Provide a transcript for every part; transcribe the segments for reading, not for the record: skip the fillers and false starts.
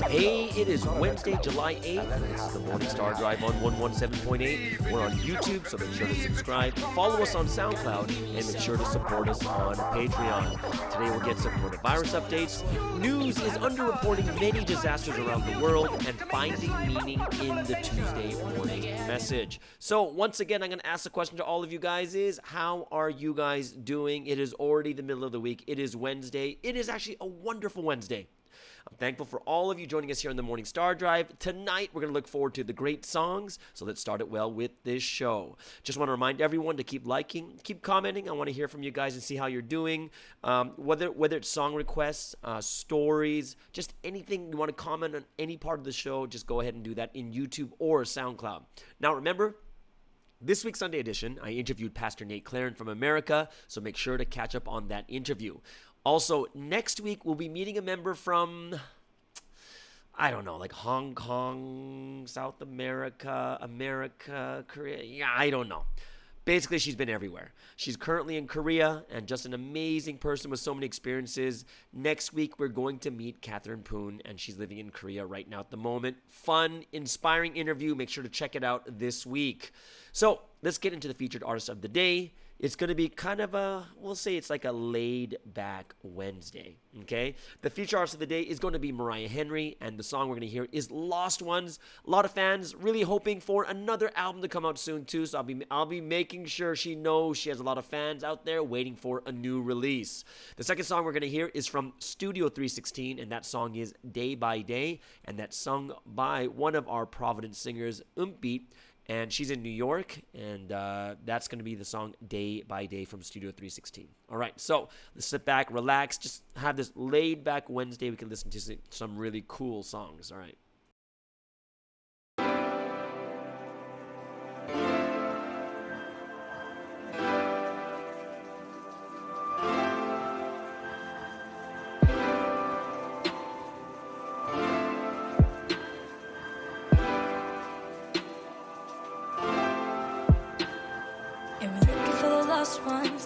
Hey, it is Wednesday, July 8th. This is the Morning Star Drive on 117.8. We're on YouTube, so make sure to subscribe. Follow us on SoundCloud, and make sure to support us on Patreon. Today we'll get some coronavirus updates. News is underreporting many disasters around the world and finding meaning in the Tuesday morning message. So once again, I'm going to ask the question to all of you guys is, how are you guys doing? It is already the middle of the week. It is Wednesday. It is actually a wonderful Wednesday. I'm thankful for all of you joining us here on the Morning Star Drive. Tonight, we're going to look forward to the great songs, so let's start it well with this show. Just want to remind everyone to keep liking, keep commenting. I want to hear from you guys and see how you're doing. Whether it's song requests, stories, just anything you want to comment on any part of the show, just go ahead and do that in YouTube or SoundCloud. Now, remember, this week's Sunday edition, I interviewed Pastor Nate Claren from America, so make sure to catch up on that interview. Also, next week, we'll be meeting a member from, I don't know, like Hong Kong, South America, Korea. Yeah, I don't know. Basically, she's been everywhere. She's currently in Korea and just an amazing person with so many experiences. Next week, we're going to meet Catherine Poon, and she's living in Korea right now at the moment. Fun, inspiring interview. Make sure to check it out this week. So let's get into the featured artist of the day. It's going to be kind of we'll say it's like a laid-back Wednesday, okay? The featured artist of the day is going to be Mariah Henry, and the song we're going to hear is Lost Ones. A lot of fans really hoping for another album to come out soon, too, so I'll be making sure she knows she has a lot of fans out there waiting for a new release. The second song we're going to hear is from Studio 316, and that song is Day by Day, and that's sung by one of our Providence singers, Beat. And she's in New York, and that's going to be the song Day by Day from Studio 316. All right, so let's sit back, relax, just have this laid-back Wednesday. We can listen to some really cool songs. All right.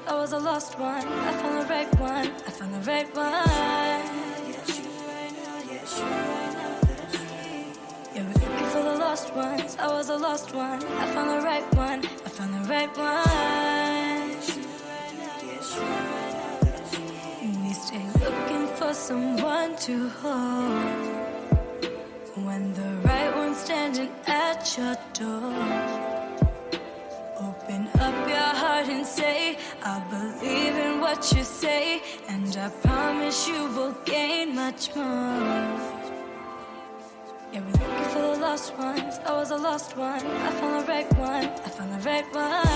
I was a lost one. I found the right one. I found the right one. Yeah, we're looking for the lost ones. I was a lost one. I found the right one. I found the right one. We stay looking for someone to hold when the right one's standing at your door. Open up your heart and say, I believe in what you say, and I promise you will gain much more. Yeah, we're looking for the lost ones. I was a lost one. I found the right one. I found the right one.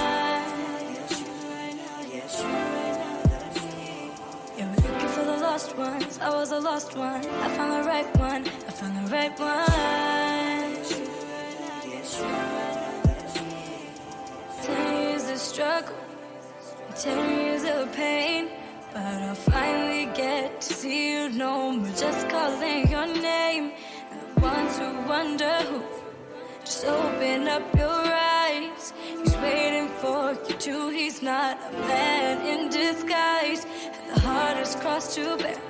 Yeah, we're looking for the lost ones. I was a lost one. I found the right one. I found the right one. 10 years of struggle, 10 years of pain, but I'll finally get to see you no more. Just calling your name, and the ones who wonder who, just open up your eyes. He's waiting for you too. He's not a man in disguise. And the hardest cross to bear,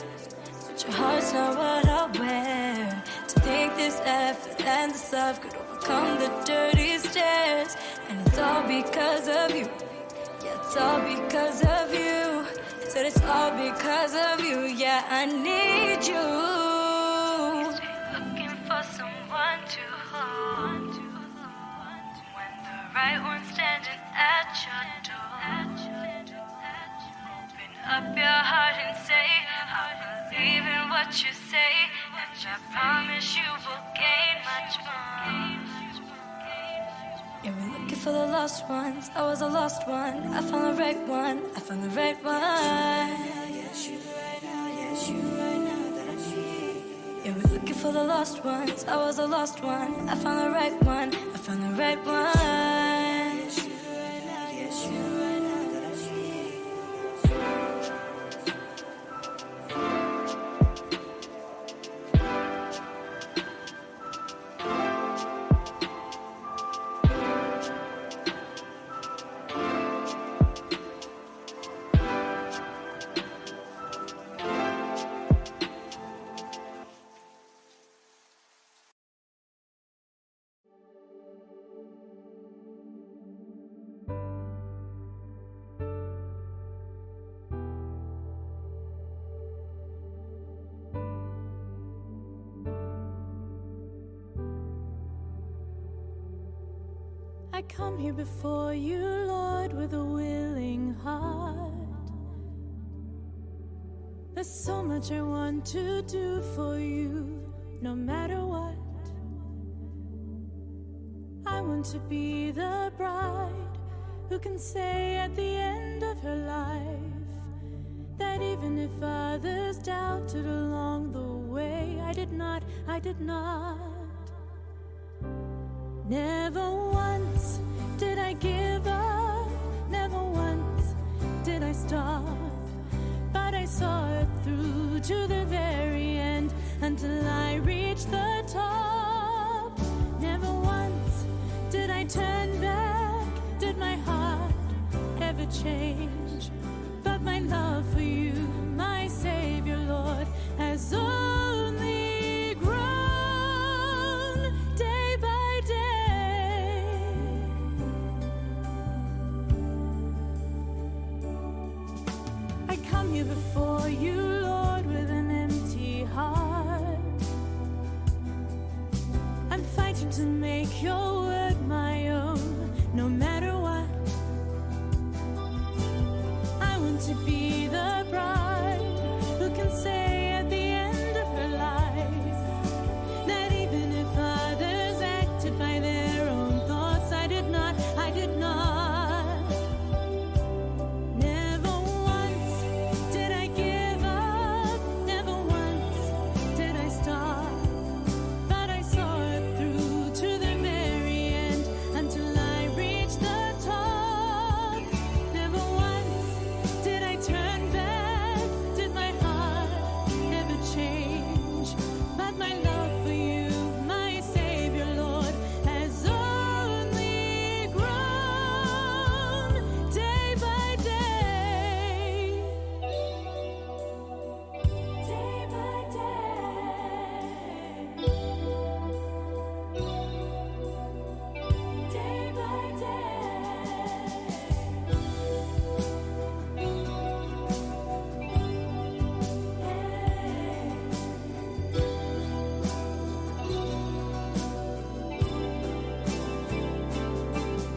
but your heart's not what I wear. To think this effort and this love could overcome the dirty stairs, and it's all because of you. Yeah, it's all because of you. Said it's all because of you. Yeah, I need you. Looking for someone to hold when the right one's standing at your door. Open up your heart and say, I believe in what you say, and I promise you will gain much more. Yeah, we're looking for the lost ones. I was a lost one. I found the right one. I found the right one. Yeah, we're looking for the lost ones. I was a lost one. I found the right one. I found the right one. I come here before you, Lord, with a willing heart. There's so much I want to do for you, no matter what. I want to be the bride who can say at the end of her life that even if others doubted along the way, I did not. Never once did I give up, never once did I stop, but I saw it through to the very end until I reached the top. Never once did I turn back, did my heart ever change? But my love for you, my Savior, Lord, has only grown day by day. I come here before you, Lord, with an empty heart. I'm fighting to make your word my own, no matter what. I want to be the bride who can say at the end of her life that even if others acted by their own thoughts, I did not. Never once did I give up, never once did I stop, but I saw it through to the very end until I reached the top. Never once did I turn back, did my heart ever change? But my love for you, my Savior, Lord, has only grown day by day. Day by day. Day by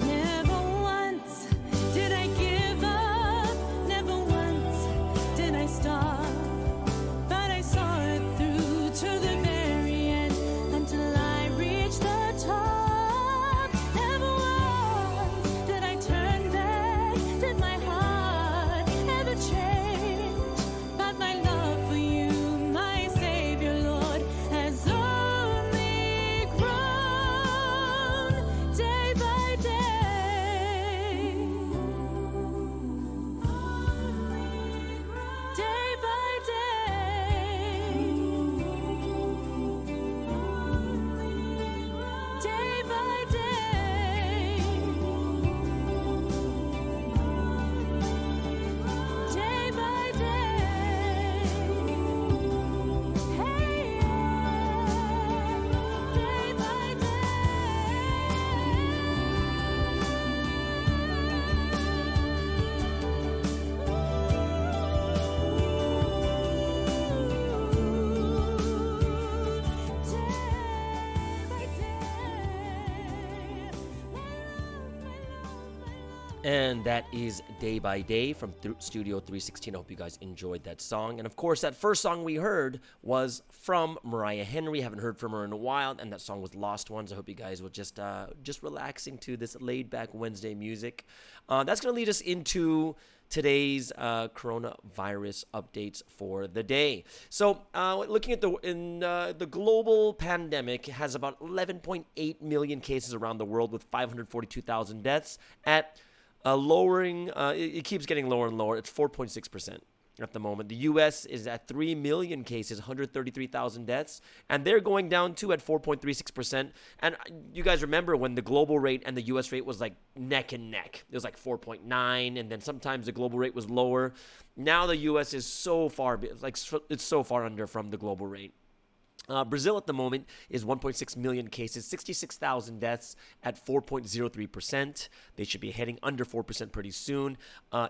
Never once did I give up, never once did I stop, but I saw it through to the very end until I reached the top. Never once did I turn back, did my heart ever change? But my love for you, my Savior, Lord, has only grown day by day. Day by day. Day by day. Day by day. Hey, day by And that is Day by Day from Studio 316. I hope you guys enjoyed that song. And of course, that first song we heard was from Mariah Henry. Haven't heard from her in a while, and that song was Lost Ones. I hope you guys will just relaxing to this laid-back Wednesday music. That's going to lead us into today's coronavirus updates for the day. So, looking at the global pandemic has about 11.8 million cases around the world with 542,000 deaths at lowering. It keeps getting lower and lower. It's 4.6% at the moment. The U.S. is at 3 million cases, 133,000 deaths, and they're going down too at 4.36%. And you guys remember when the global rate and the U.S. rate was like neck and neck. It was like 4.9, and then sometimes the global rate was lower. Now the U.S. is so far, it's so far under from the global rate. Brazil at the moment is 1.6 million cases, 66,000 deaths at 4.03%. They should be heading under 4% pretty soon.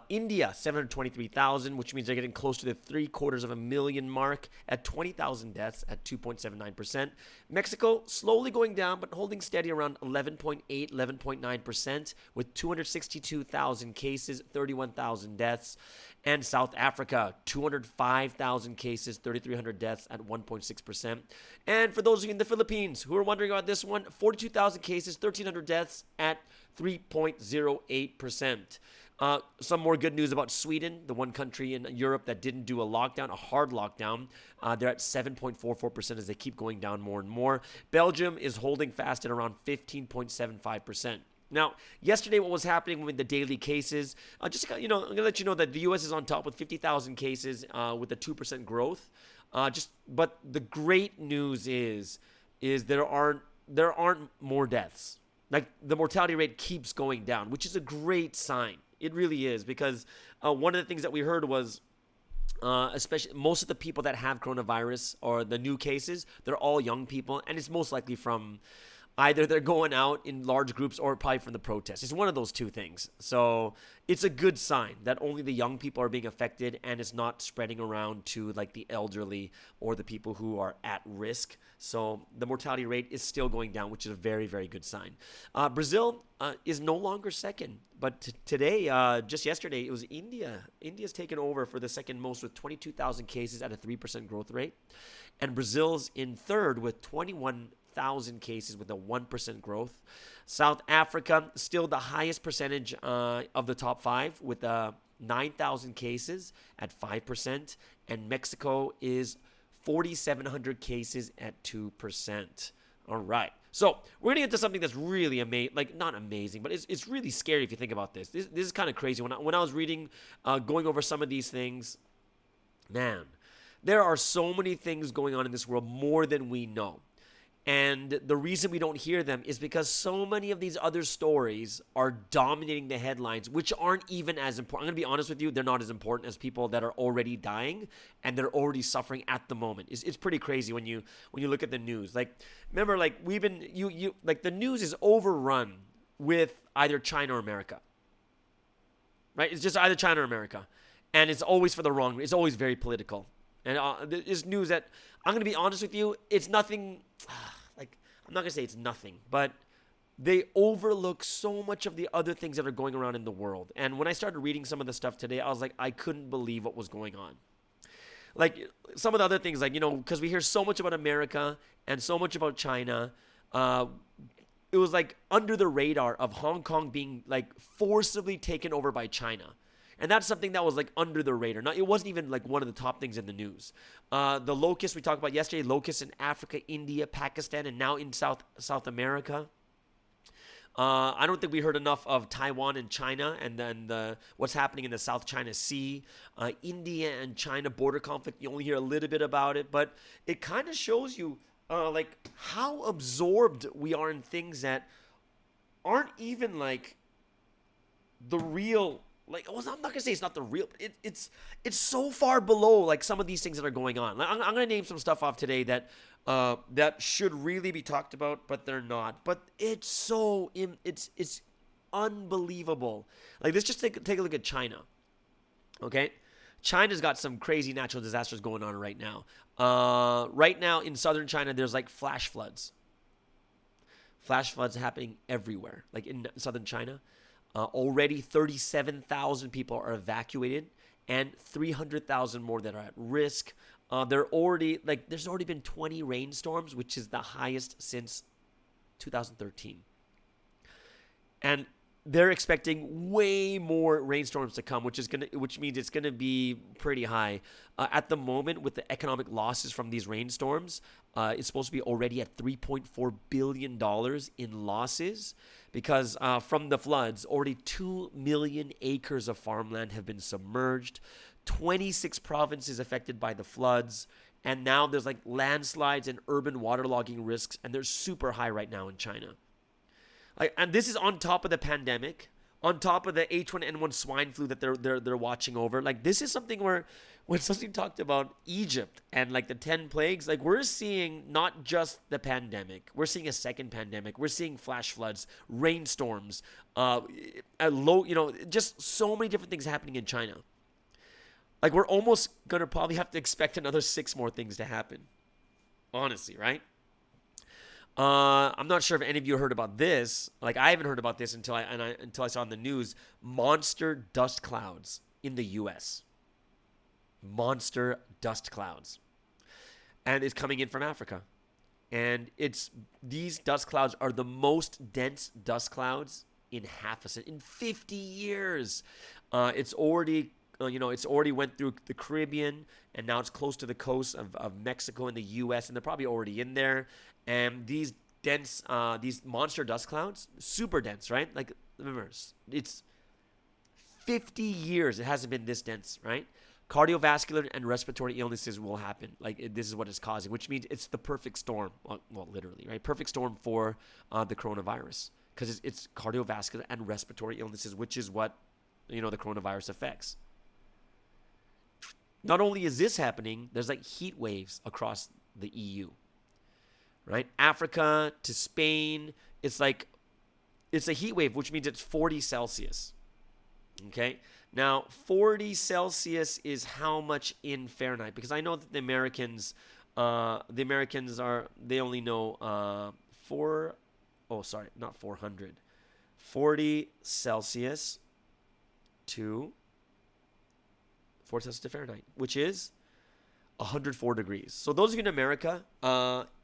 India, 723,000, which means they're getting close to the 750,000 mark at 20,000 deaths at 2.79%. Mexico, slowly going down, but holding steady around 11.8, 11.9% with 262,000 cases, 31,000 deaths. And South Africa, 205,000 cases, 3,300 deaths at 1.6%. And for those of you in the Philippines who are wondering about this one, 42,000 cases, 1,300 deaths at 3.08%. Some more good news about Sweden, the one country in Europe that didn't do a lockdown, a hard lockdown. They're at 7.44% as they keep going down more and more. Belgium is holding fast at around 15.75%. Now, yesterday, what was happening with the daily cases? I'm going to let you know that the U.S. is on top with 50,000 cases with a 2% growth. But the great news is there aren't more deaths. Like the mortality rate keeps going down, which is a great sign. It really is, because one of the things that we heard was, especially most of the people that have coronavirus or the new cases, they're all young people, and it's most likely from either they're going out in large groups or probably from the protests. It's one of those two things. So it's a good sign that only the young people are being affected and it's not spreading around to like the elderly or the people who are at risk. So the mortality rate is still going down, which is a very, very good sign. Brazil is no longer second. But today, just yesterday, it was India. India's taken over for the second most with 22,000 cases at a 3% growth rate. And Brazil's in third with 21,000 cases with a 1% growth. South Africa, still the highest percentage of the top five with 9,000 cases at 5%. And Mexico is 4,700 cases at 2%. All right. So we're going to get to something that's really amazing, like not amazing, but it's really scary if you think about this. This is kind of crazy. When I was reading, going over some of these things, man, there are so many things going on in this world more than we know. And the reason we don't hear them is because so many of these other stories are dominating the headlines, which aren't even as important. I'm going to be honest with you, they're not as important as people that are already dying and they're already suffering at the moment. It's pretty crazy when you look at the news. Like, remember, like we've been like the news is overrun with either China or America. Right? It's just either China or America. And it's always for the wrong. It's always very political. And there's news that, I'm going to be honest with you, it's nothing, like, I'm not going to say it's nothing, but they overlook so much of the other things that are going around in the world. And when I started reading some of the stuff today, I was like, I couldn't believe what was going on. Like, some of the other things, like, because we hear so much about America and so much about China, it was like under the radar of Hong Kong being like forcibly taken over by China. And that's something that was like under the radar. Now, it wasn't even like one of the top things in the news. The locusts we talked about yesterday, locusts in Africa, India, Pakistan, and now in South America. I don't think we heard enough of Taiwan and China and then what's happening in the South China Sea. India and China border conflict, you only hear a little bit about it. But it kind of shows you like how absorbed we are in things that aren't even like the real... Like, I'm not going to say it's not the real, it's so far below, like, some of these things that are going on. Like, I'm going to name some stuff off today that should really be talked about, but they're not. But it's it's unbelievable. Like, let's just take a look at China, okay? China's got some crazy natural disasters going on right now. Right now in southern China, there's, like, flash floods. Flash floods happening everywhere, like in southern China. Already 37,000 people are evacuated and 300,000 more that are at risk. There's already been 20 rainstorms, which is the highest since 2013. And they're expecting way more rainstorms to come, which means it's gonna be pretty high. At the moment, with the economic losses from these rainstorms, it's supposed to be already at $3.4 billion in losses because from the floods, already 2 million acres of farmland have been submerged, 26 provinces affected by the floods, and now there's like landslides and urban waterlogging risks, and they're super high right now in China. And this is on top of the pandemic, on top of the H1N1 swine flu that they're watching over. Like, this is something where when something talked about Egypt and like the 10 plagues, like we're seeing not just the pandemic, we're seeing a second pandemic. We're seeing flash floods, rainstorms, just so many different things happening in China. Like, we're almost going to probably have to expect another 6 more things to happen. Honestly, right? I'm not sure if any of you heard about this. Like, I haven't heard about this until I saw in the news. Monster dust clouds in the U.S. Monster dust clouds. And it's coming in from Africa. And these dust clouds are the most dense dust clouds in in 50 years. It's already went through the Caribbean, and now it's close to the coast of Mexico and the U.S., and they're probably already in there. And these monster dust clouds, super dense, right? Like, remember, it's 50 years. It hasn't been this dense, right? Cardiovascular and respiratory illnesses will happen. Like, this is what it's causing, which means it's the perfect storm. Well, literally, right? Perfect storm for the coronavirus, because it's cardiovascular and respiratory illnesses, which is what, the coronavirus affects. Not only is this happening, there's like heat waves across the EU, right? Africa to Spain, it's a heat wave, which means it's 40 Celsius. Okay. Now, 40 Celsius is how much in Fahrenheit? Because I know that the Americans they only know 40 Celsius to 4 Celsius to Fahrenheit, which is 104 degrees. So those of you in America,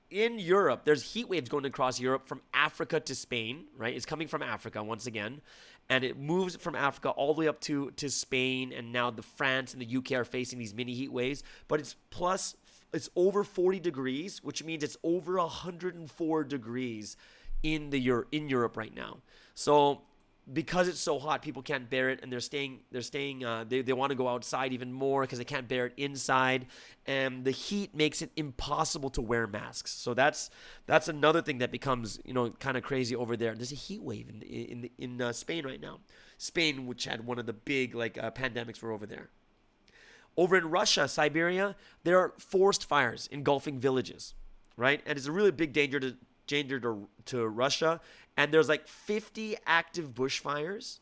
in Europe, there's heat waves going across Europe from Africa to Spain, right? It's coming from Africa once again, and it moves from Africa all the way up to Spain, and now France and the UK are facing these mini heat waves, but it's over 40 degrees, which means it's over 104 degrees in Europe right now. So because it's so hot, people can't bear it, and they want to go outside even more because they can't bear it inside, and the heat makes it impossible to wear masks. So that's another thing that becomes kind of crazy over there. There's a heat wave in Spain right now. Spain, which had one of the big pandemics, were over there. Over in Russia, Siberia, there are forest fires engulfing villages, right? And it's a really big danger to Russia. And there's like 50 active bushfires.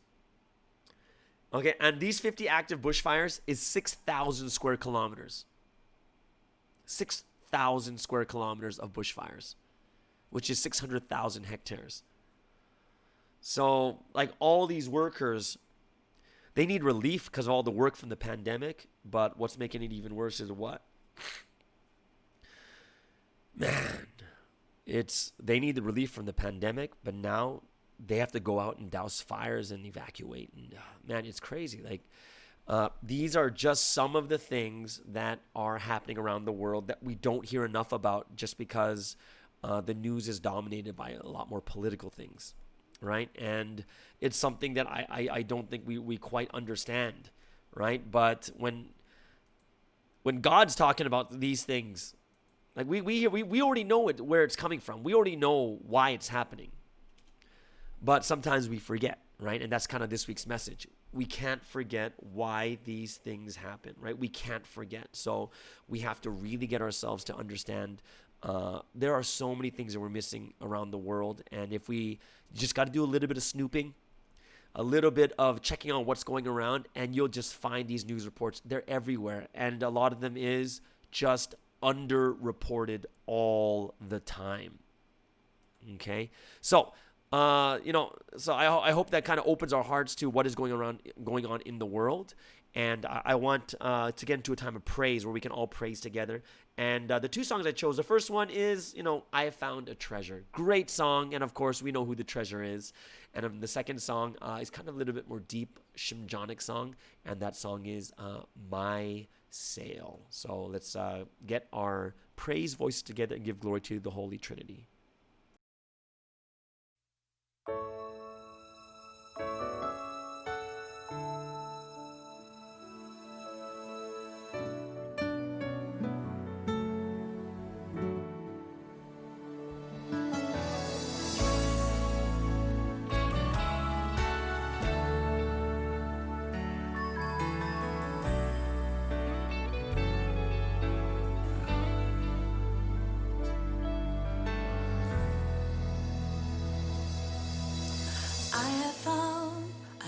Okay, and these 50 active bushfires is 6,000 square kilometers. 6,000 square kilometers of bushfires, which is 600,000 hectares. So, like, all these workers, they need relief because of all the work from the pandemic. But what's making it even worse is what? Man. They need the relief from the pandemic, but now they have to go out and douse fires and evacuate. And man, it's crazy. Like, these are just some of the things that are happening around the world that we don't hear enough about, just because the news is dominated by a lot more political things, right? And it's something that I don't think we quite understand, right? But when God's talking about these things, like, we already know where it's coming from. We already know why it's happening. But sometimes we forget, right? And that's kind of this week's message. We can't forget why these things happen, right? We can't forget. So we have to really get ourselves to understand there are so many things that we're missing around the world. And if we just got to do a little bit of snooping, a little bit of checking on what's going around, and you'll just find these news reports. They're everywhere. And a lot of them is just underreported all the time. Okay, so I hope that kind of opens our hearts to what is going on in the world, and I want to get into a time of praise where we can all praise together. And the 2 songs I chose, the first one is I Have Found a Treasure, great song, and of course we know who the treasure is. And the second song is kind of a little bit more deep, Shimjonic song, and that song is My Sail. So let's get our praise voices together and give glory to the Holy Trinity.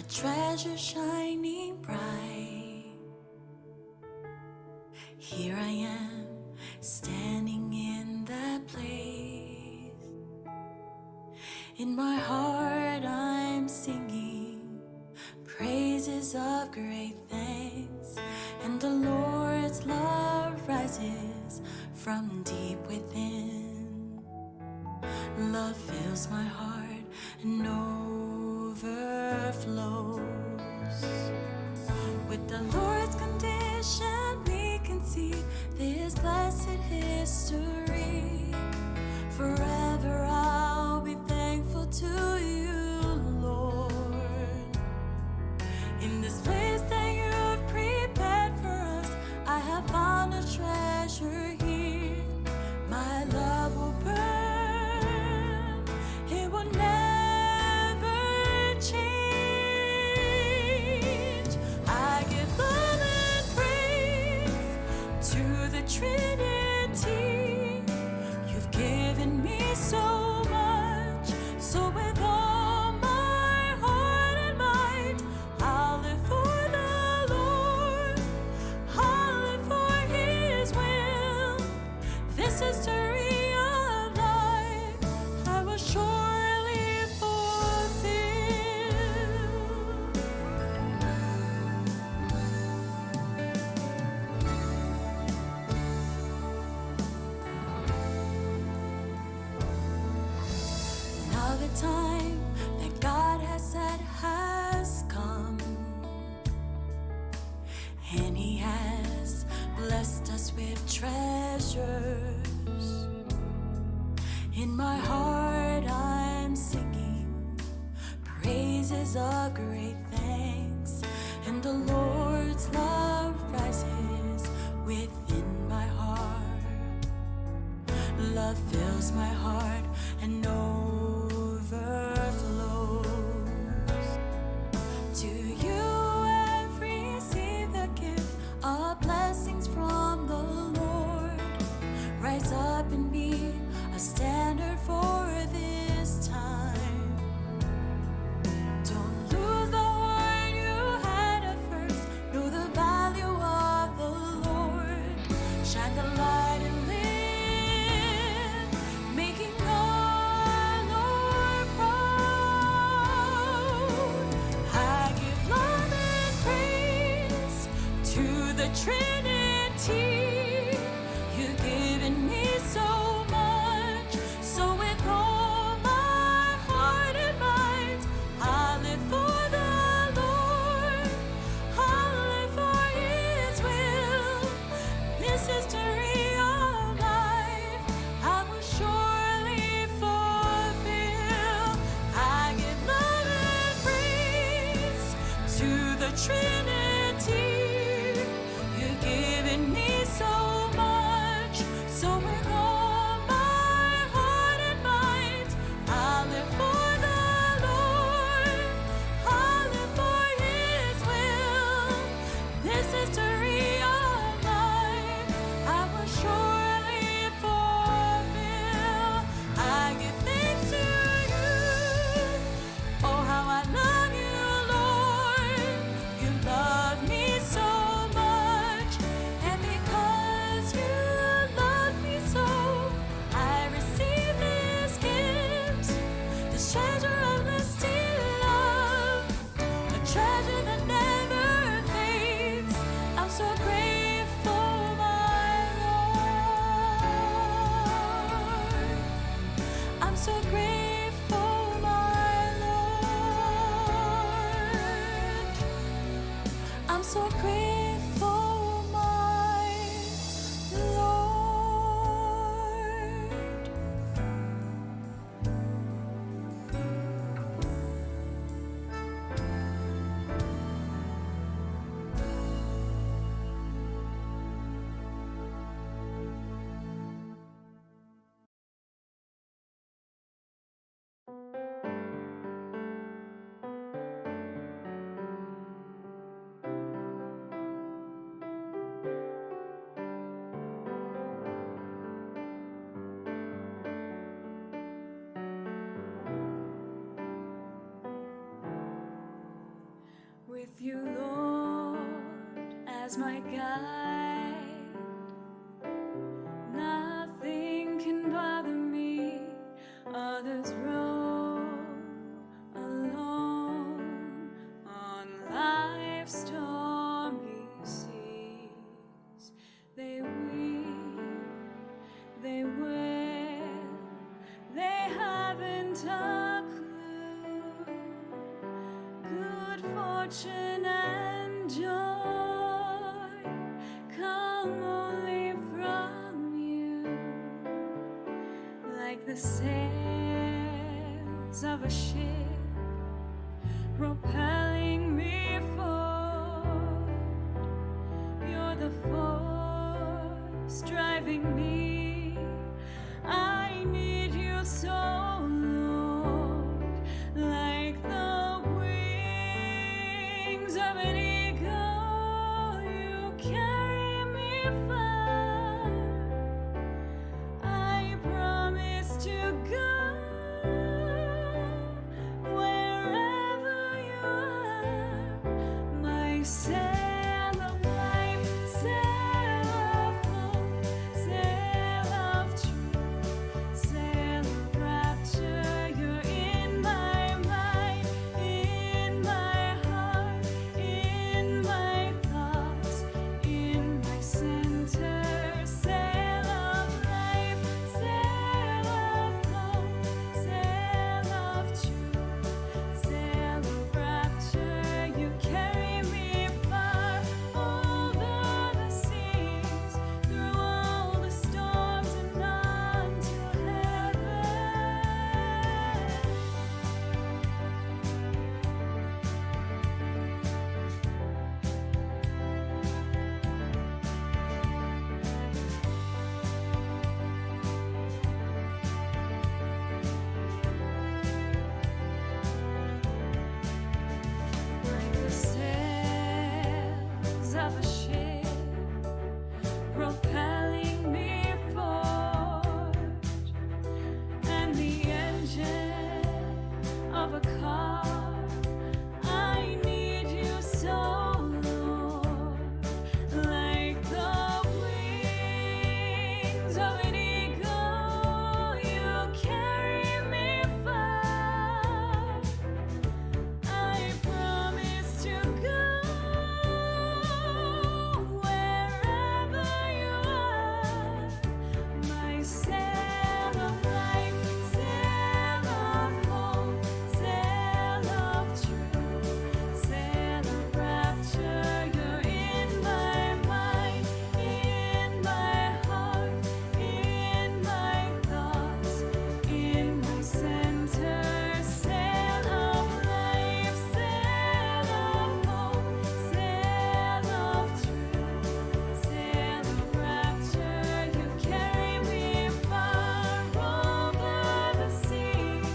treasure shining bright. Here I am, standing in that place. In my heart I'm singing praises of great thanks, and the Lord's love rises from deep within. Love fills my heart and overflows. With the Lord's condition we can see this blessed history. Forever I'll be thankful to you, Lord. In this place that you've prepared for us, I have found a treasure here. My love will burn, it will never change. I give love and praise to the Trinity. You've given me so much, so with all my heart and mind, I'll live for the Lord, I'll live for His will. This history of life I will surely fulfill. Now the time that God has set has come, and He has blessed us with treasures. In my heart I'm singing praises of great thanks, and the Lord's love rises within my heart. Love fills my heart and overflows. To you I've received the gift of blessings from the Lord. Rise up and be a standard for this time. Don't lose the heart you had at first. Know the value of the Lord. Shine the light and live, making our Lord proud. I give love and praise to the Trinity. You've given me so much, so with all my heart and mind, I'll live for the Lord, I'll live for His will. This history of life I will surely fulfill. I give love and praise to the Trinity. You've given me so much, so with all my heart and mind, I'll live for the Lord, I'll live for His will. This history of life I will surely fulfill. I give thanks to you. Oh, how I love you, Lord. You love me so much, and because you love me so, I receive this gift, this treasure of lasting love, a treasure that never fades. I'm so grateful, my Lord. I'm so grateful, my Lord. I'm so grateful, my Lord. as my guide. Nothing can bother me. Others roam alone on life's stormy seas. They weep, they wail, they haven't a clue. Good fortune and joy come only from you, like the sails of a ship propelling me forward. You're the force driving me. I need you so, Lord, like the wings of an eagle. You carry me far. I promise to go wherever you are. My sail of life, sail of hope, sail of truth, sail of rapture. You're in my mind, in my heart, in my thoughts, in my center. Sail of life, sail of hope, sail of truth, sail of rapture. You carry me far over the seas, through all the storms and on to heaven. Like the sails of a ship propelling me forward, and the engine of a car. I need you so, Lord, like the wings of an eagle. You carry me far. I promise to go wherever you are. My sail of life, sail of hope, sail of truth, sail of rapture. You're in my mind, in my heart, in my thoughts, in my center. Sail of life, sail of hope, sail of truth, sail of rapture. You carry me far over the seas,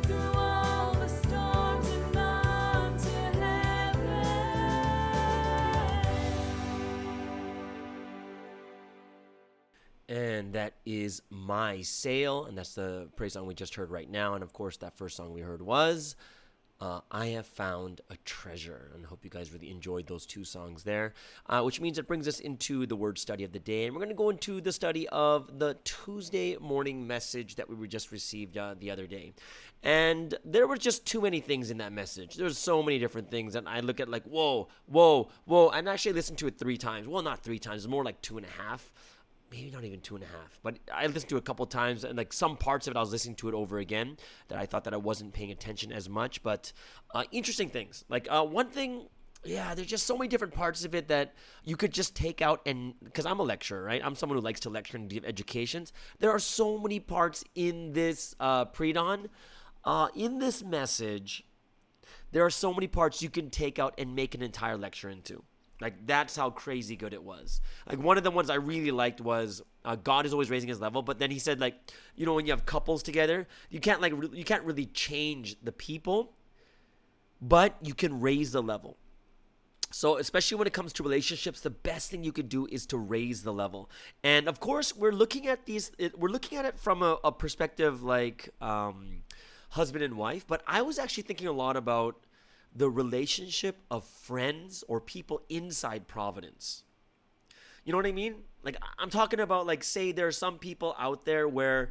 through all the storms and on to heaven. And that is My Sail, and that's the praise song we just heard right now. And of course, that first song we heard was I Have Found a Treasure. And I hope you guys really enjoyed those two songs there, which means it brings us into the word study of the day. And we're going to go into the study of the Tuesday morning message that we were just received the other day. And there were just too many things in that message. There's so many different things. And I look at like, whoa, whoa, whoa. And actually listened to it 3 times. Well, not 3 times. It's more like 2.5. Maybe not even 2.5, but I listened to it a couple times, and like some parts of it I was listening to it over again that I thought that I wasn't paying attention as much. But interesting things, like one thing, yeah, there's just so many different parts of it that you could just take out. And because I'm a lecturer, right, I'm someone who likes to lecture and give educations. There are so many parts in this pre-dawn, in this message. There are so many parts you can take out and make an entire lecture into. Like, that's how crazy good it was. Like, one of the ones I really liked was God is always raising his level. But then he said, like, you know, when you have couples together, you can't really change the people, but you can raise the level. So especially when it comes to relationships, the best thing you could do is to raise the level. And of course, we're looking at it from a perspective like husband and wife. But I was actually thinking a lot about the relationship of friends or people inside Providence. You know what I mean? Like, I'm talking about, like, say there are some people out there where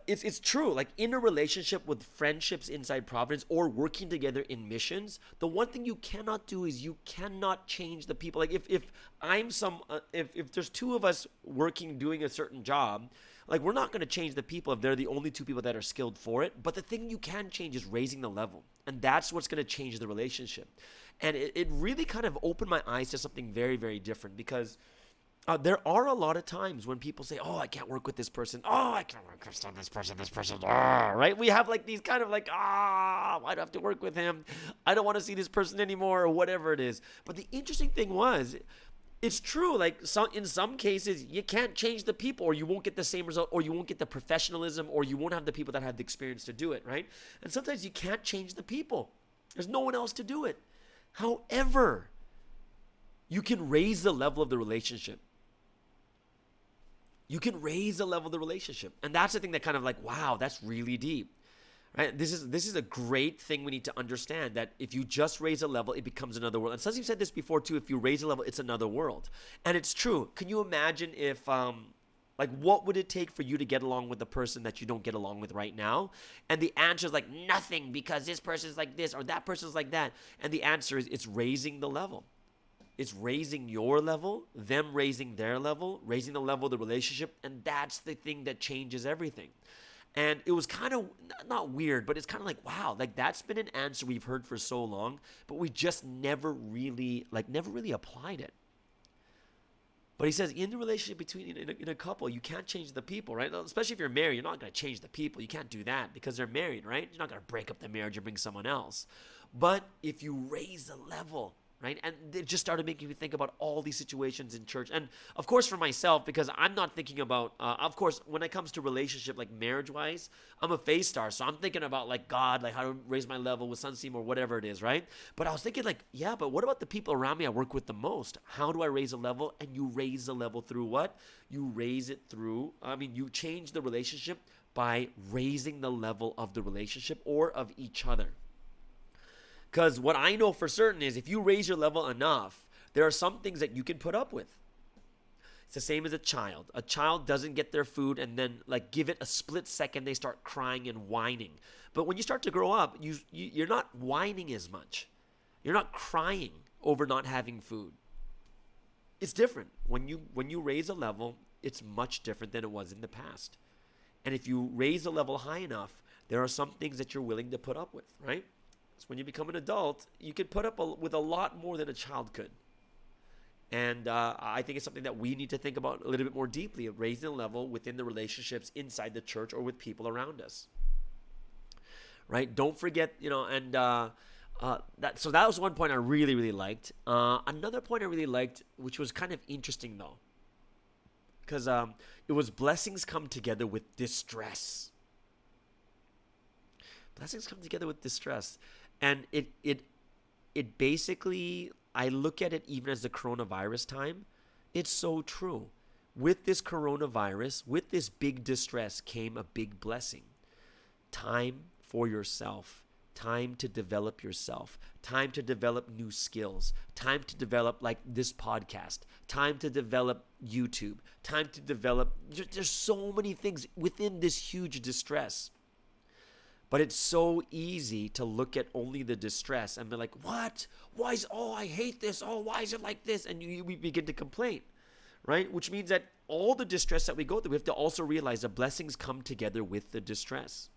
it's true. Like, in a relationship with friendships inside Providence or working together in missions, the one thing you cannot do is you cannot change the people. Like, if I'm if there's two of us working, doing a certain job, like, we're not going to change the people if they're the only two people that are skilled for it. But the thing you can change is raising the level. And that's what's going to change the relationship. And it really kind of opened my eyes to something very, very different, because there are a lot of times when people say, oh, I can't work with this person. Oh, I can't work with this person. Right? We have like these kind of like, why do I have to work with him? I don't want to see this person anymore, or whatever it is. But the interesting thing was, it's true. Like, in some cases, you can't change the people, or you won't get the same result, or you won't get the professionalism, or you won't have the people that have the experience to do it, right? And sometimes you can't change the people. There's no one else to do it. However, you can raise the level of the relationship. You can raise the level of the relationship. And that's the thing that kind of like, wow, that's really deep. Right? This is a great thing we need to understand, that if you just raise a level, it becomes another world. And Susie said this before too, if you raise a level, it's another world. And it's true. Can you imagine if, like, what would it take for you to get along with the person that you don't get along with right now? And the answer is like nothing, because this person's like this or that person's like that. And the answer is, it's raising the level. It's raising your level, them raising their level, raising the level of the relationship. And that's the thing that changes everything. And it was kind of not weird, but it's kind of like, wow, like that's been an answer we've heard for so long, but we just never really applied it. But he says, in the relationship in a couple, you can't change the people, right? Especially if you're married, you're not going to change the people. You can't do that because they're married, right? You're not going to break up the marriage and bring someone else. But if you raise the level, right? And it just started making me think about all these situations in church. And of course, for myself, because I'm not thinking about, of course, when it comes to relationship, like marriage-wise, I'm a phase star. So I'm thinking about like God, like how to raise my level with Sunseam or whatever it is, right? But I was thinking like, yeah, but what about the people around me I work with the most? How do I raise a level? And you raise the level through what? You raise it through, you change the relationship by raising the level of the relationship or of each other. Because what I know for certain is if you raise your level enough, there are some things that you can put up with. It's the same as a child. A child doesn't get their food and then like give it a split second, they start crying and whining. But when you start to grow up, you're not whining as much. You're not crying over not having food. It's different. When you raise a level, it's much different than it was in the past. And if you raise the level high enough, there are some things that you're willing to put up with, right? So when you become an adult, you can put up with a lot more than a child could. And I think it's something that we need to think about a little bit more deeply, of raising the level within the relationships inside the church or with people around us. Right? Don't forget, and that was one point I really, really liked. Another point I really liked, which was kind of interesting though, because it was blessings come together with distress. Blessings come together with distress. And it basically, I look at it even as the coronavirus time. It's so true. With this coronavirus, with this big distress came a big blessing. Time for yourself. Time to develop yourself. Time to develop new skills. Time to develop like this podcast. Time to develop YouTube. Time to develop, there's so many things within this huge distress. But it's so easy to look at only the distress and be like, what? I hate this. Oh, why is it like this? And we begin to complain, right? Which means that all the distress that we go through, we have to also realize that blessings come together with the distress.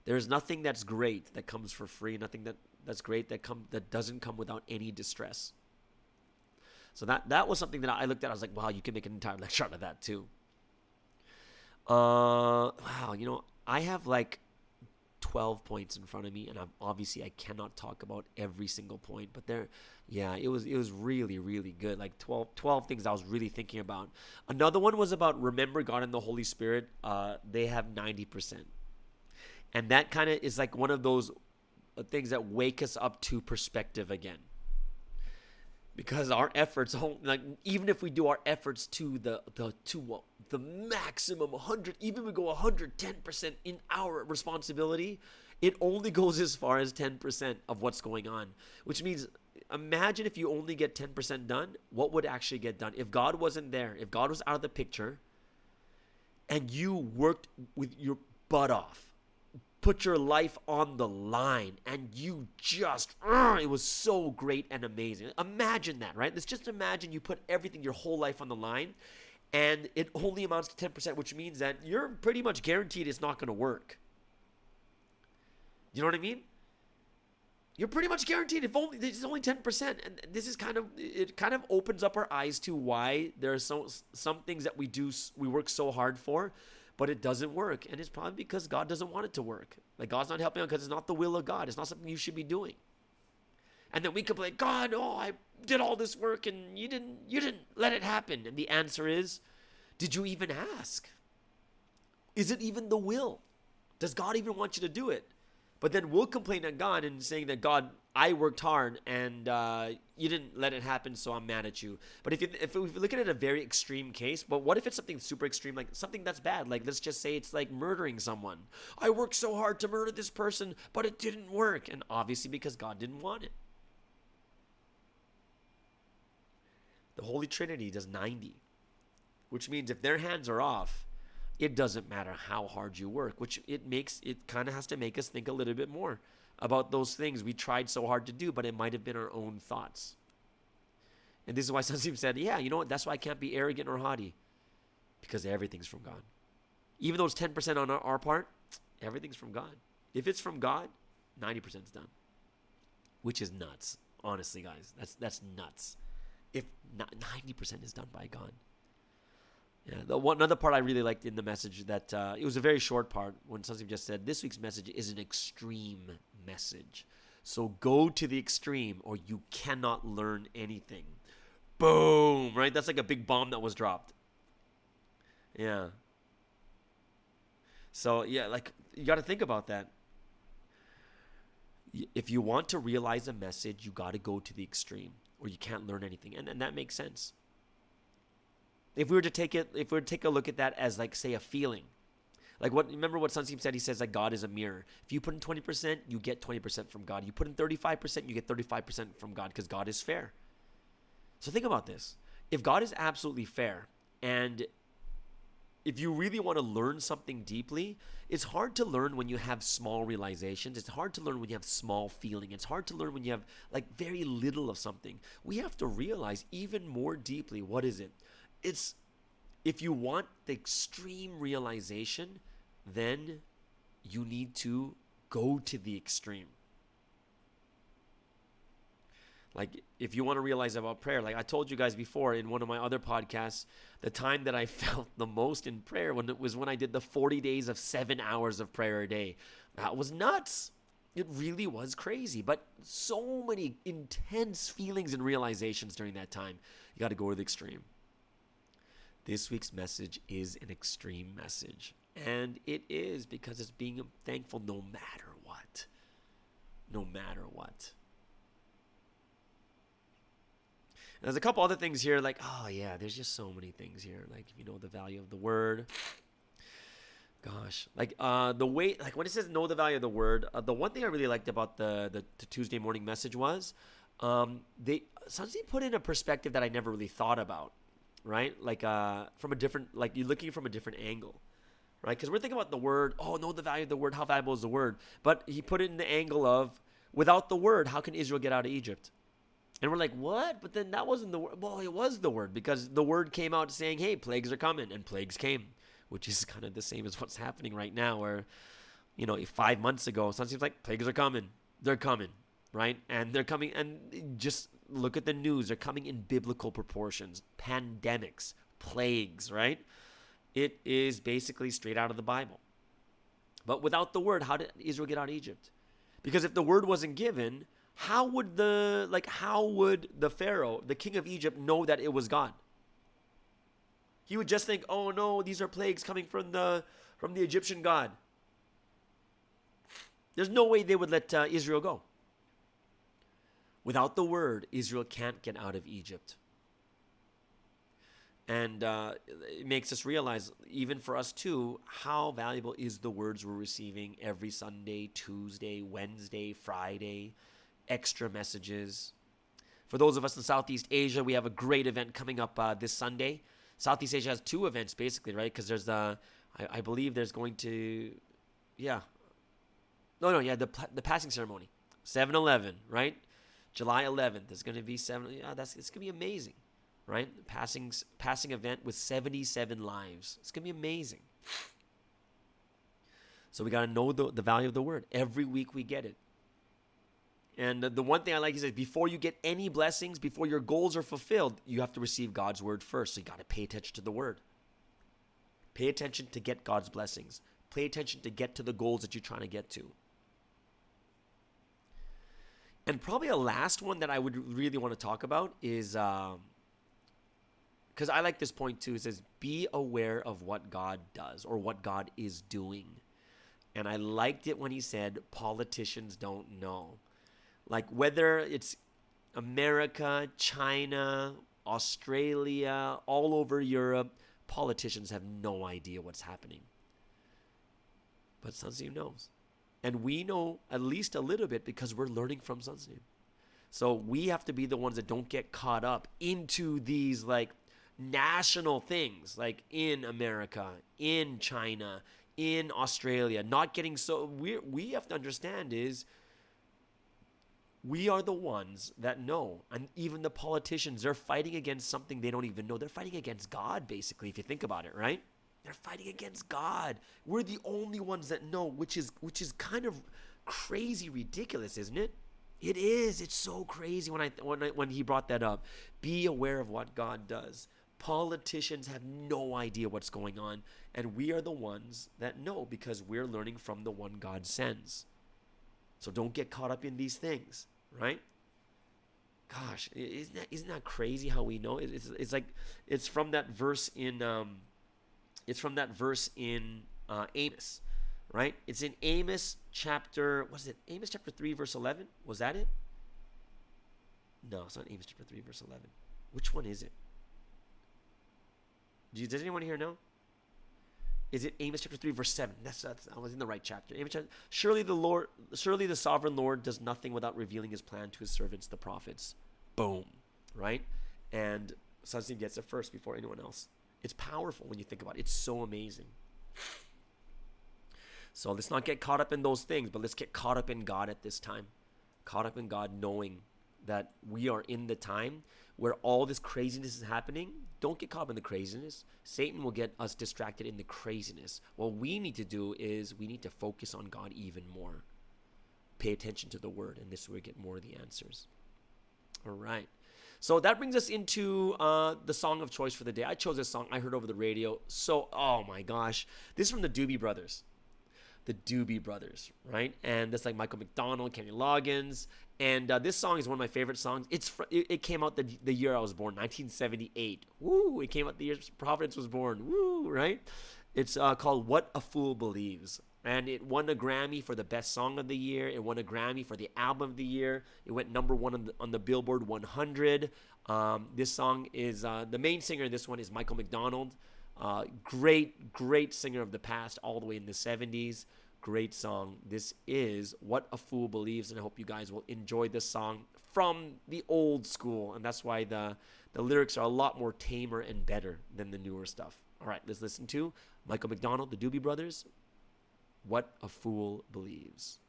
There's nothing that's great that comes for free. Nothing that's great that doesn't come without any distress. So that was something that I looked at. I was like, wow, you can make an entire lecture out of that too. Wow, I have like 12 points in front of me, and I cannot talk about every single point, but it was really, really good. Like 12 things I was really thinking about. Another one was about remember God and the Holy Spirit. They have 90%. And that kind of is like one of those things that wake us up to perspective again. Because our efforts, like even if we do our efforts to the maximum 100, even if we go 110% in our responsibility, It only goes as far as 10% of what's going on, which means imagine if you only get 10% done, what would actually get done? If God wasn't there, if God was out of the picture, and you worked with your butt off, put your life on the line, and you just, it was so great and amazing. Imagine that, right? Let's just imagine you put everything, your whole life on the line, and it only amounts to 10%, which means that you're pretty much guaranteed it's not going to work. You know what I mean? You're pretty much guaranteed if only it's only 10%, and this is kind of opens up our eyes to why there are some things that we work so hard for, but it doesn't work, and it's probably because God doesn't want it to work. Like God's not helping out because it's not the will of God. It's not something you should be doing. And then we complain, God, I did all this work and you didn't let it happen. And the answer is, did you even ask? Is it even the will? Does God even want you to do it? But then we'll complain at God and saying that, God, I worked hard and you didn't let it happen, so I'm mad at you. But if we look at it a very extreme case, but what if it's something super extreme, like something that's bad? Like let's just say it's like murdering someone. I worked so hard to murder this person, but it didn't work. And obviously because God didn't want it. The Holy Trinity does 90, which means if their hands are off, it doesn't matter how hard you work, which it kind of has to make us think a little bit more about those things we tried so hard to do, but it might have been our own thoughts. And this is why Sanjeev said, yeah, you know what? That's why I can't be arrogant or haughty, because everything's from God. Even though it's 10% on our part, everything's from God. If it's from God, 90% is done, which is nuts. Honestly, guys, that's nuts. If 90% is done by God. Yeah, another part I really liked in the message that it was a very short part when Sanjeev just said, this week's message is an extreme message. So go to the extreme or you cannot learn anything. Boom, right? That's like a big bomb that was dropped. Yeah. So, yeah, like you got to think about that. If you want to realize a message, you got to go to the extreme or you can't learn anything. And that makes sense. If we were to take a look at that as like, say, a feeling, remember what Sanjeev said? He says like God is a mirror. If you put in 20%, you get 20% from God. You put in 35%, you get 35% from God because God is fair. So think about this. If God is absolutely fair, and if you really want to learn something deeply, it's hard to learn when you have small realizations. It's hard to learn when you have small feeling. It's hard to learn when you have like very little of something. We have to realize even more deeply, what is it? It's, if you want the extreme realization, then you need to go to the extreme. Like if you want to realize about prayer, like I told you guys before in one of my other podcasts, the time that I felt the most in prayer was when I did the 40 days of 7 hours of prayer a day. That was nuts. It really was crazy, but so many intense feelings and realizations during that time. You got to go to the extreme. This week's message is an extreme message. And it is because it's being thankful no matter what. No matter what. And there's a couple other things here like, oh yeah, there's just so many things here. Like, if you know the value of the word. Gosh. Like the way, like when it says know the value of the word, the one thing I really liked about the Tuesday morning message was Sanjeev put in a perspective that I never really thought about. Right? Like from a different, like you're looking from a different angle, right? Because we're thinking about the word, know the value of the word, how valuable is the word? But he put it in the angle of, without the word, how can Israel get out of Egypt? And we're like, what? But then that wasn't the word. Well, it was the word because the word came out saying, hey, plagues are coming, and plagues came, which is kind of the same as what's happening right now where, 5 months ago, Sanjeev's like, plagues are coming. They're coming, right? And they're coming, and just look at the news. They're coming in biblical proportions. Pandemics, plagues, right? It is basically straight out of the Bible. But without the word, how did Israel get out of Egypt? Because if the word wasn't given, how would the Pharaoh, the king of Egypt, know that it was God? He would just think, oh no, these are plagues coming from the Egyptian God. There's no way they would let Israel go. Without the word, Israel can't get out of Egypt. And it makes us realize, even for us too, how valuable is the words we're receiving every Sunday, Tuesday, Wednesday, Friday, extra messages. For those of us in Southeast Asia, we have a great event coming up this Sunday. Southeast Asia has two events basically, right? Because there's I believe there's going to, yeah. The passing ceremony. 7-Eleven, right? July 11th. There's going to be it's going to be amazing. Right? Passing event with 77 lives. It's going to be amazing. So we got to know the value of the word. Every week we get it. And the one thing I like is that before you get any blessings, before your goals are fulfilled, you have to receive God's word first. So you got to pay attention to the word. Pay attention to get God's blessings. Pay attention to get to the goals that you're trying to get to. And probably a last one that I would really want to talk about is... because I like this point too. It says, be aware of what God does or what God is doing. And I liked it when he said, politicians don't know. Like whether it's America, China, Australia, all over Europe, politicians have no idea what's happening. But Sunsteam knows. And we know at least a little bit because we're learning from Sunsteam. So we have to be the ones that don't get caught up into these like national things like in America, in China, in Australia, not getting so we have to understand is we are the ones that know. And even the politicians, they're fighting against something they don't even know. They're fighting against God, basically, if you think about it, right? They're fighting against God. We're the only ones that know, which is kind of crazy ridiculous, isn't it? It is. It's so crazy when he brought that up. Be aware of what God does. Politicians have no idea what's going on, and we are the ones that know because we're learning from the one God sends. So don't get caught up in these things, right? Gosh, isn't that crazy how we know? It's like it's from that verse in Amos, right? It's in Amos chapter, what is it? Amos chapter 3 verse 11? Was that it? No, it's not Amos chapter 3 verse 11. Which one is it? Does anyone here know? Is it Amos chapter 3 verse 7? That's I was in the right chapter. Surely the sovereign Lord does nothing without revealing his plan to his servants, the prophets. Boom, right? And Sunsteam gets it first before anyone else. It's powerful when you think about it. It's so amazing. So let's not get caught up in those things, but let's get caught up in God at this time. Caught up in God, knowing that we are in the time where all this craziness is happening. Don't get caught up in the craziness. Satan will get us distracted in the craziness. What we need to do is we need to focus on God even more. Pay attention to the word, and this is where we get more of the answers. All right. So that brings us into the song of choice for the day. I chose this song I heard over the radio. So, oh my gosh. This is from the Doobie Brothers. The Doobie Brothers, right? And that's like Michael McDonald, Kenny Loggins. And this song is one of my favorite songs. It came out the year I was born, 1978. Woo! It came out the year Providence was born. Woo! Right? It's called What a Fool Believes. And it won a Grammy for the best song of the year. It won a Grammy for the album of the year. It went number one on the Billboard 100. This song is, the main singer of this one is Michael McDonald. Great singer of the past, all the way in the 70s. Great song. This is What a Fool Believes, and I hope you guys will enjoy this song from the old school. And that's why the lyrics are a lot more tamer and better than the newer stuff. All right, let's listen to Michael McDonald, the Doobie Brothers, What a Fool Believes.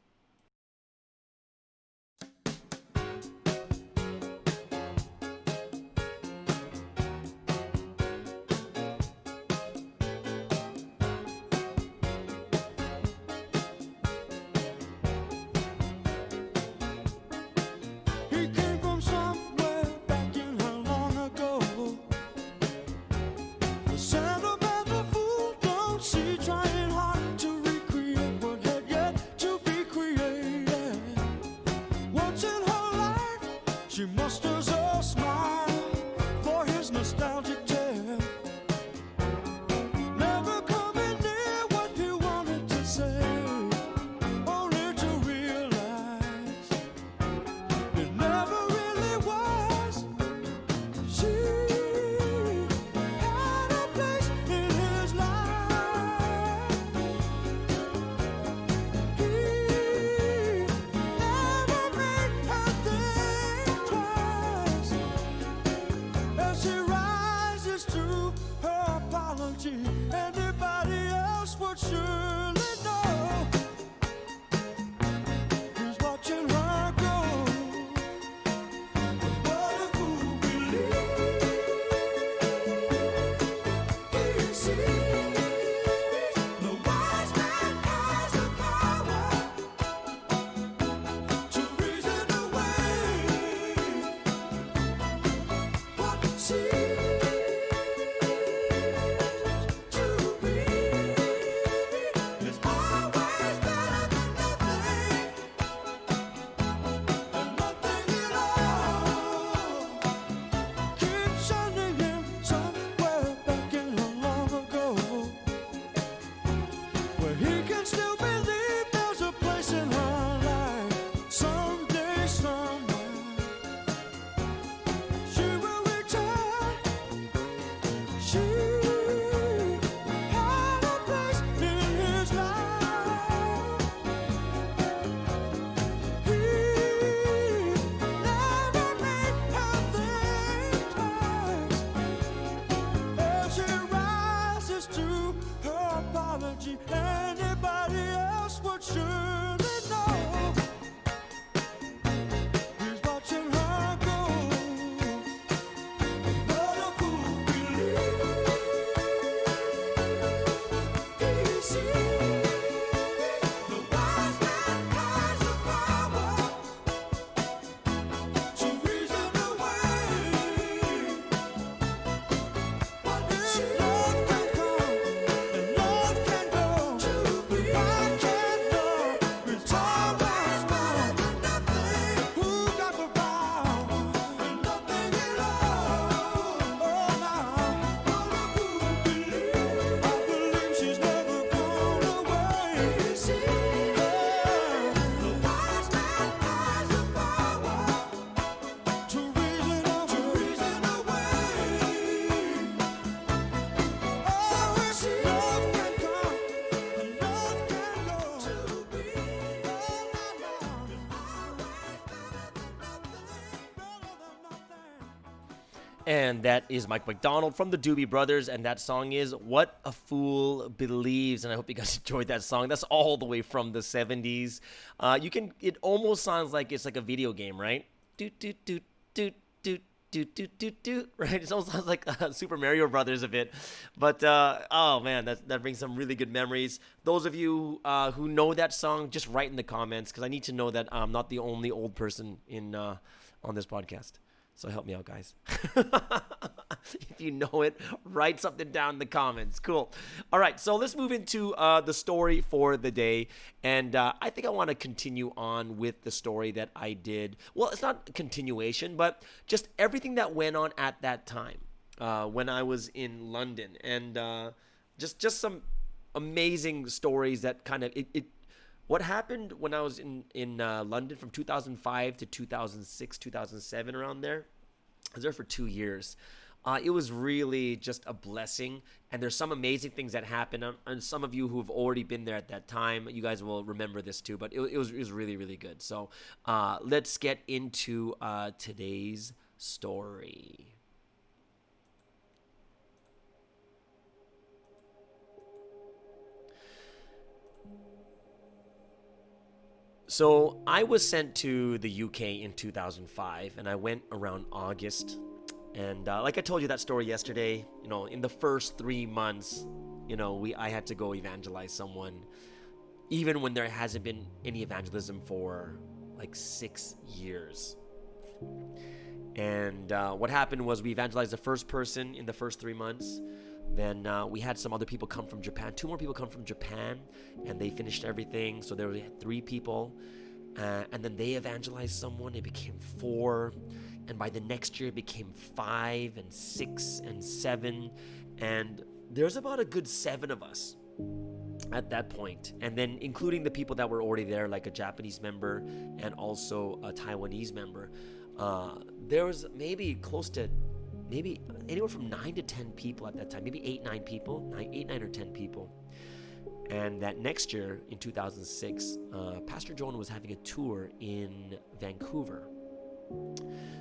She musters a smile for his nostalgic tale, never coming near what he wanted to say, only to realize it never really was. She had And that is Mike McDonald from the Doobie Brothers, and that song is What a Fool Believes. And I hope you guys enjoyed that song. That's all the way from the 70s. It almost sounds like it's like a video game, right? Doot, doot, doot, doot, doot, doot, doot, doot, doot, right? It almost sounds like Super Mario Brothers a bit. But, oh man, that brings some really good memories. Those of you who know that song, just write in the comments, because I need to know that I'm not the only old person on this podcast. So help me out, guys. If you know it, write something down in the comments. Cool. All right, so let's move into the story for the day. And I think I want to continue on with the story that I did. Well, it's not a continuation, but just everything that went on at that time when I was in London. And just some amazing stories that kind of what happened when I was in London from 2005 to 2006, 2007, around there. I was there for 2 years. It was really just a blessing, and there's some amazing things that happened. And some of you who have already been there at that time, you guys will remember this too. But it was really, really good. So let's get into today's story. So I was sent to the UK in 2005, and I went around August. And like I told you that story yesterday, in the first 3 months, I had to go evangelize someone, even when there hasn't been any evangelism for like 6 years. And what happened was we evangelized the first person in the first 3 months. Then we had some other people come from Japan. 2 more people come from Japan, and they finished everything. So there were 3 people. And then they evangelized someone. It became 4. And by the next year, it became 5 and 6 and 7. And there's about a good 7 of us at that point. And then including the people that were already there, like a Japanese member and also a Taiwanese member. There was maybe anywhere from 9 to 10 people at that time, maybe 8, 9 people, 8, 9 or 10 people. And that next year, in 2006, Pastor Jonah was having a tour in Vancouver.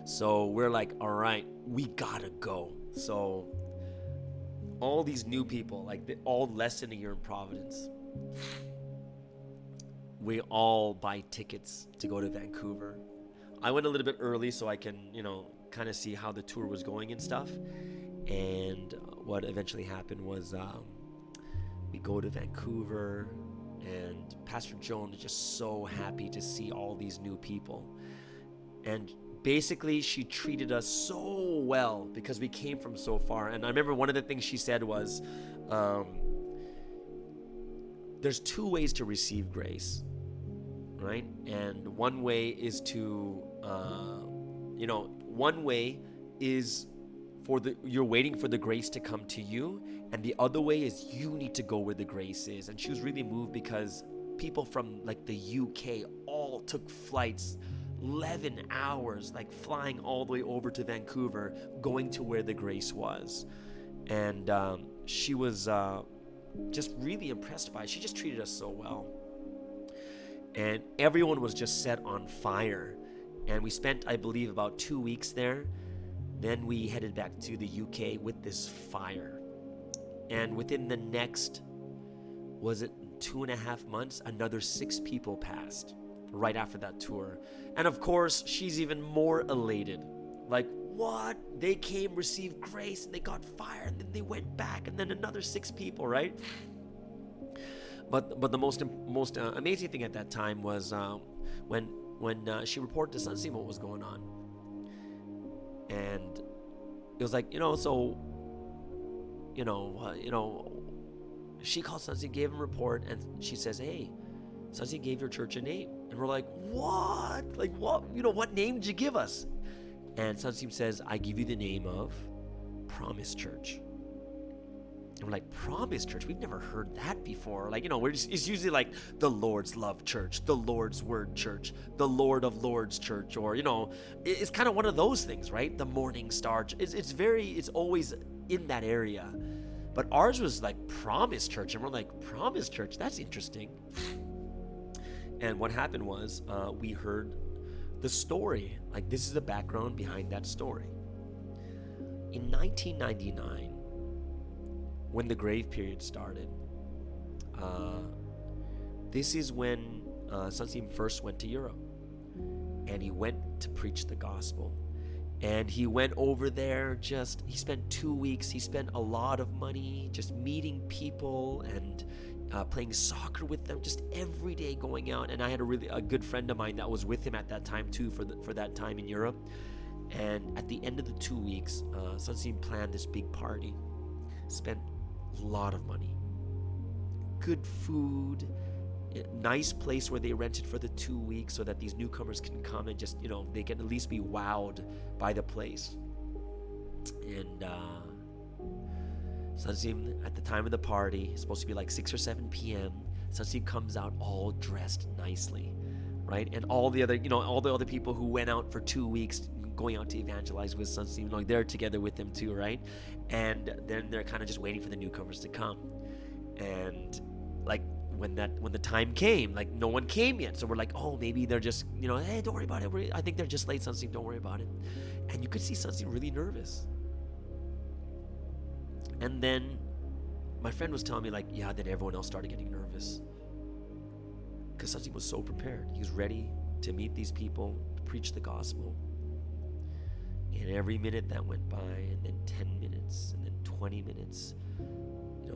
So we're like, all right, we gotta go. So all these new people, all less than a year in Providence, we all buy tickets to go to Vancouver. I went a little bit early so I can, kind of see how the tour was going and stuff. And what eventually happened was we go to Vancouver, and Pastor Joan is just so happy to see all these new people. And basically she treated us so well because we came from so far. And I remember one of the things she said was, there's 2 ways to receive grace, right? And one way is to one way is you're waiting for the grace to come to you, and the other way is you need to go where the grace is. And she was really moved because people from the UK all took flights 11 hours, flying all the way over to Vancouver, going to where the grace was. And she was just really impressed by it. She just treated us so well. And everyone was just set on fire. And we spent, I believe, about 2 weeks there. Then we headed back to the UK with this fire. And within the next, 2.5 months, another 6 people passed right after that tour. And of course, she's even more elated. What? They came, received grace, and they got fire, and then they went back, and then another 6 people, right? But the most amazing thing at that time was when she reported to Sunseam what was going on. And it was she called Sunseam, gave him a report, and she says, hey, Sunseam gave your church a name. And we're like, what? What? What name did you give us? And Sunseam says, I give you the name of Promise Church. And we're like, Promise Church? We've never heard that before. It's usually the Lord's Love Church, the Lord's Word Church, the Lord of Lords Church, or, it's kind of one of those things, right? The Morning Star. It's always in that area. But ours was Promise Church. And we're like, Promise Church? That's interesting. And what happened was we heard the story. This is the background behind that story. in 1999, when the grave period started, this is when Sunsim first went to Europe, and he went to preach the gospel. And he went over there, he spent 2 weeks, he spent a lot of money just meeting people and playing soccer with them, just every day going out. And I had a good friend of mine that was with him at that time too, for that time in Europe. And at the end of the 2 weeks, Sunsim planned this big party, spent a lot of money, good food, nice place where they rented for the 2 weeks so that these newcomers can come and just, they can at least be wowed by the place. And Sunsim, at the time of the party, it's supposed to be like 6 or 7 p.m. Sunsim comes out all dressed nicely, right? And all the other people who went out for 2 weeks going out to evangelize with Sunsim, they're together with him too, right? And then they're kind of just waiting for the newcomers to come. And when the time came, no one came yet. So we're like, oh, maybe they're just, hey, don't worry about it. I think they're just late, Sunsim, don't worry about it. And you could see Sunsim really nervous. And then my friend was telling me then everyone else started getting nervous. Because Sunsim was so prepared. He was ready to meet these people, to preach the gospel. And every minute that went by, and then 10 minutes, and then 20 minutes,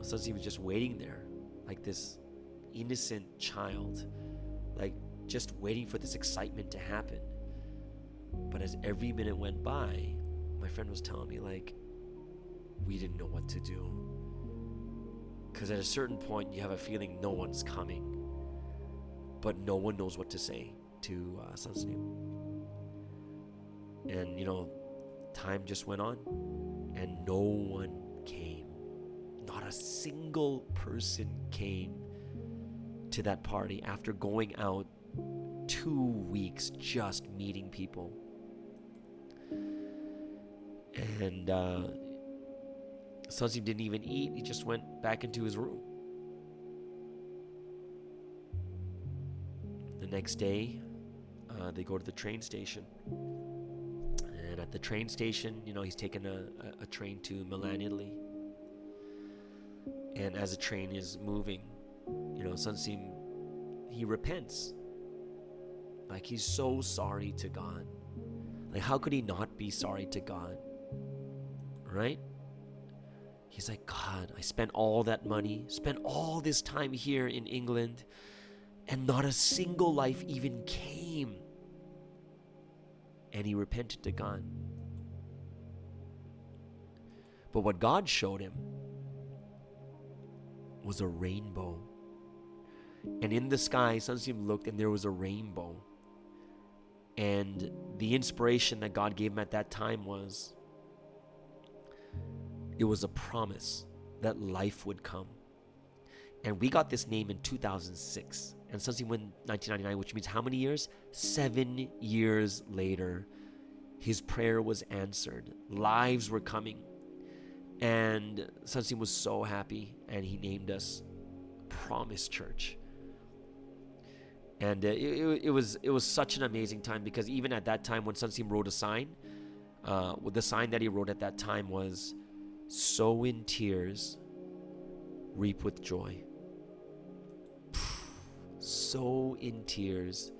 Sunsim was just waiting there, like this innocent child, just waiting for this excitement to happen. But as every minute went by, my friend was telling me, we didn't know what to do. Because at a certain point, you have a feeling no one's coming, but no one knows what to say to Sunsim. And, time just went on, and no one came. Not a single person came to that party after going out 2 weeks just meeting people. And Sunsim didn't even eat. He just went back into his room. The next day, they go to the train station. And at the train station, he's taken a train to Milan, Italy. And as the train is moving, Sunsim, he repents. He's so sorry to God. How could he not be sorry to God? Right? He's like, God, I spent all that money, spent all this time here in England, and not a single life even came. And he repented to God. But what God showed him was a rainbow. And in the sky, Sunsim looked, and there was a rainbow. And the inspiration that God gave him at that time was, it was a promise that life would come. And we got this name in 2006. And Sunsim went in 1999, which means how many years? 7 years later, his prayer was answered. Lives were coming. And Sunsim was so happy, and he named us Promise Church. And it was such an amazing time, because even at that time when Sunsim wrote a sign, the sign that he wrote at that time was, sow in tears, reap with joy. Sow in tears,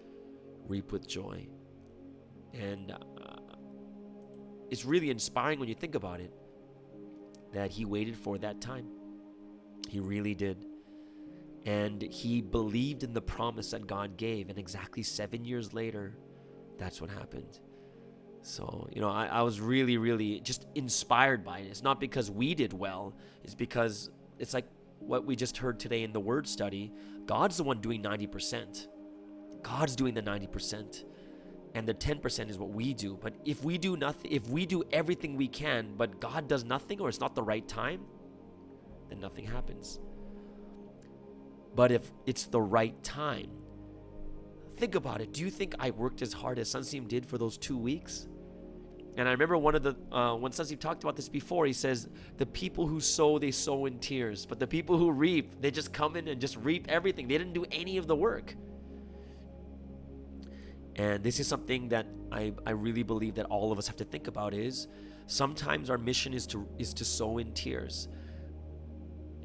reap with joy. And it's really inspiring when you think about it, that he waited for that time. He really did. And he believed in the promise that God gave. And exactly 7 years later, that's what happened. So, I was really, really just inspired by it. It's not because we did well. It's because it's like what we just heard today in the word study. God's the one doing 90%. God's doing the 90%. And the 10% is what we do. But if we do nothing, if we do everything we can, but God does nothing, or it's not the right time, then nothing happens. But if it's the right time, think about it. Do you think I worked as hard as Sunsim did for those 2 weeks? And I remember when Sunsim talked about this before, he says, the people who sow, they sow in tears. But the people who reap, they just come in and just reap everything. They didn't do any of the work. And this is something that I really believe that all of us have to think about is sometimes our mission is to sow in tears.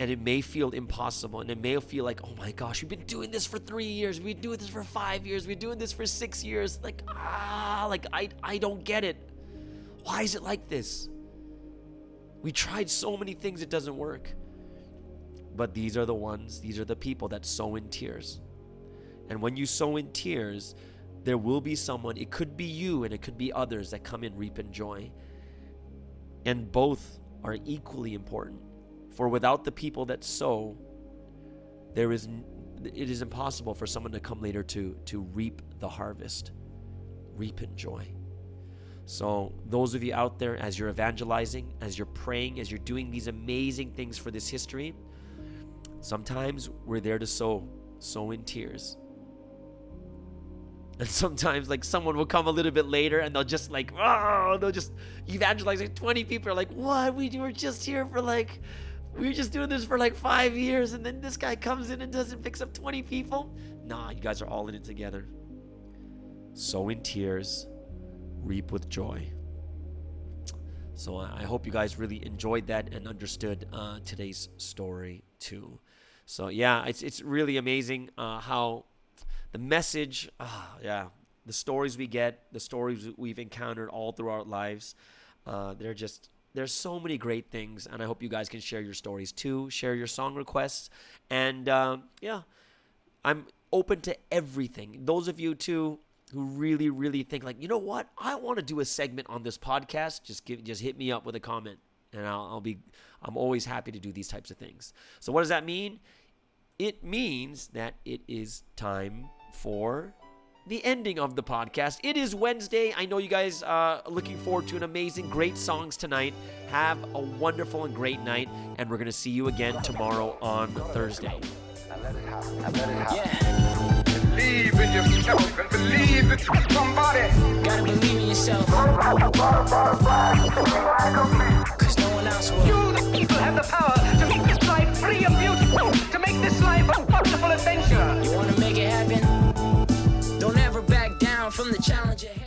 And it may feel impossible, and it may feel like, oh my gosh, we've been doing this for 3 years, we've been doing this for 5 years, we're doing this for 6 years. I don't get it. Why is it like this? We tried so many things, it doesn't work. But these are the people that sow in tears. And when you sow in tears, there will be someone, it could be you and it could be others that come in reap in joy. And both are equally important. For without the people that sow, it is impossible for someone to come later to reap the harvest, reap in joy. So those of you out there, as you're evangelizing, as you're praying, as you're doing these amazing things for this history, sometimes we're there to sow in tears. And sometimes like someone will come a little bit later and they'll just they'll just evangelize. Like 20 people are like, what? We were just here for we were just doing this for 5 years, and then this guy comes in and doesn't fix up 20 people. Nah, you guys are all in it together. Sow in tears, reap with joy. So I hope you guys really enjoyed that and understood today's story too. So yeah, it's really amazing how the message, the stories we get, the stories we've encountered all through our lives, there's so many great things, and I hope you guys can share your stories too, share your song requests, and I'm open to everything. Those of you too who really, really think you know what, I want to do a segment on this podcast, just hit me up with a comment, and I'm always happy to do these types of things. So what does that mean? It means that it is time for the ending of the podcast. It is Wednesday. I know you guys are looking forward to an amazing, great songs tonight. Have a wonderful and great night, and we're going to see you again tomorrow on Thursday. Yeah. Believe in yourself and believe in somebody. Gotta believe in yourself. Cause no one else will. You, the people, have the power to make this life free and beautiful. To make this life a wonderful adventure. You wanna make it happen? Don't ever back down from the challenge ahead.